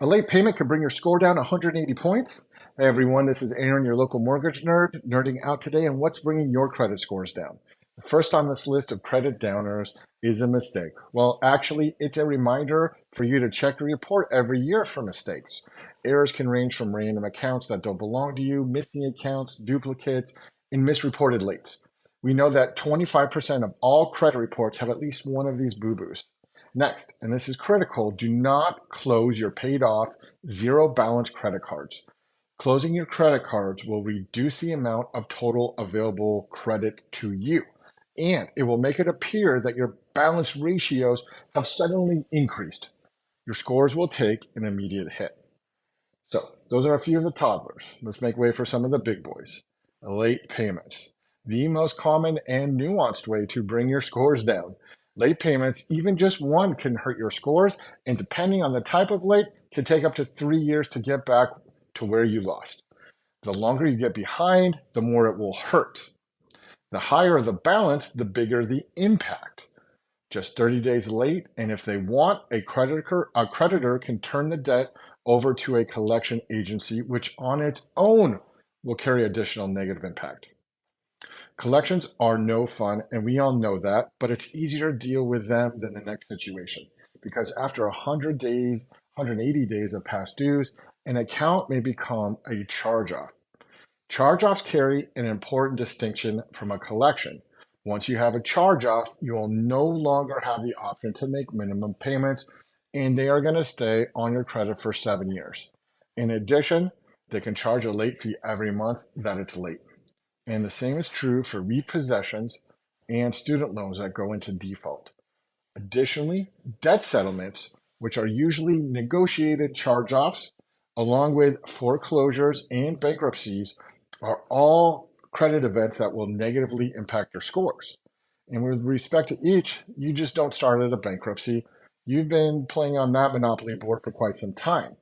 A late payment could bring your score down 180 points. Hey everyone, this is Aaron, your local mortgage nerd, nerding out today on what's bringing your credit scores down. The first on this list of credit downers is a mistake. Well, actually, it's a reminder for you to check your report every year for mistakes. Errors can range from random accounts that don't belong to you, missing accounts, duplicates, and misreported lates. We know that 25% of all credit reports have at least one of these boo-boos. Next, and this is critical, do not close your paid off zero balance credit cards. Closing your credit cards will reduce the amount of total available credit to you, and it will make it appear that your balance ratios have suddenly increased. Your scores will take an immediate hit. So, those are a few of the toddlers. Let's make way for some of the big boys. Late payments. The most common and nuanced way to bring your scores down. Late payments, even just one, can hurt your scores, and depending on the type of late, can take up to 3 years to get back to where you lost. The longer you get behind, the more it will hurt. The higher the balance, the bigger the impact. Just 30 days late, and if they want, a creditor can turn the debt over to a collection agency, which on its own will carry additional negative impact. Collections are no fun, and we all know that, but it's easier to deal with them than the next situation because after 100 days, 180 days of past dues, an account may become a charge-off. Charge-offs carry an important distinction from a collection. Once you have a charge-off, you will no longer have the option to make minimum payments, and they are going to stay on your credit for 7 years. In addition, they can charge a late fee every month that it's late. And the same is true for repossessions and student loans that go into default. Additionally, debt settlements, which are usually negotiated charge-offs, along with foreclosures and bankruptcies, are all credit events that will negatively impact your scores. And with respect to each, you just don't start at a bankruptcy. You've been playing on that monopoly board for quite some time.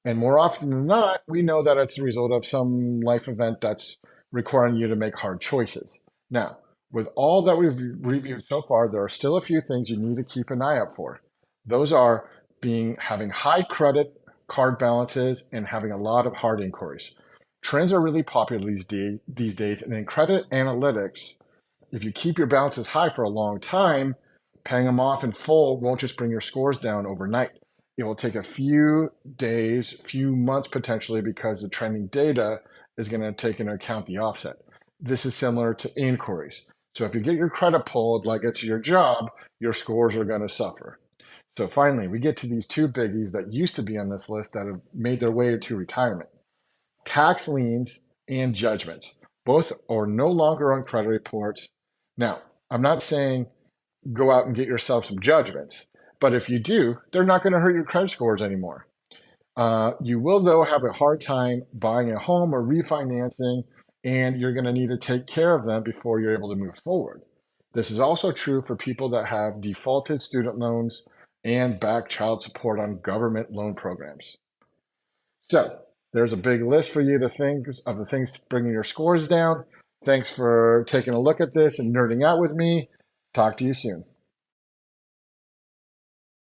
And more often than not, we know that it's the result of some life event that's requiring you to make hard choices. Now, with all that we've reviewed so far, there are still a few things you need to keep an eye out for. Those are having high credit card balances and having a lot of hard inquiries. Trends are really popular these days, and in credit analytics, if you keep your balances high for a long time, paying them off in full won't just bring your scores down overnight. It will take a few days, few months potentially, because the trending data is going to take into account the offset. This is similar to inquiries. So if you get your credit pulled like it's your job, your scores are going to suffer. So finally, we get to these two biggies that used to be on this list that have made their way to retirement. Tax liens and judgments. Both are no longer on credit reports. Now, I'm not saying go out and get yourself some judgments, but if you do, they're not going to hurt your credit scores anymore. You will, though, have a hard time buying a home or refinancing, and you're going to need to take care of them before you're able to move forward. This is also true for people that have defaulted student loans and back child support on government loan programs. So there's a big list for you to think of the things bringing your scores down. Thanks for taking a look at this and nerding out with me. Talk to you soon.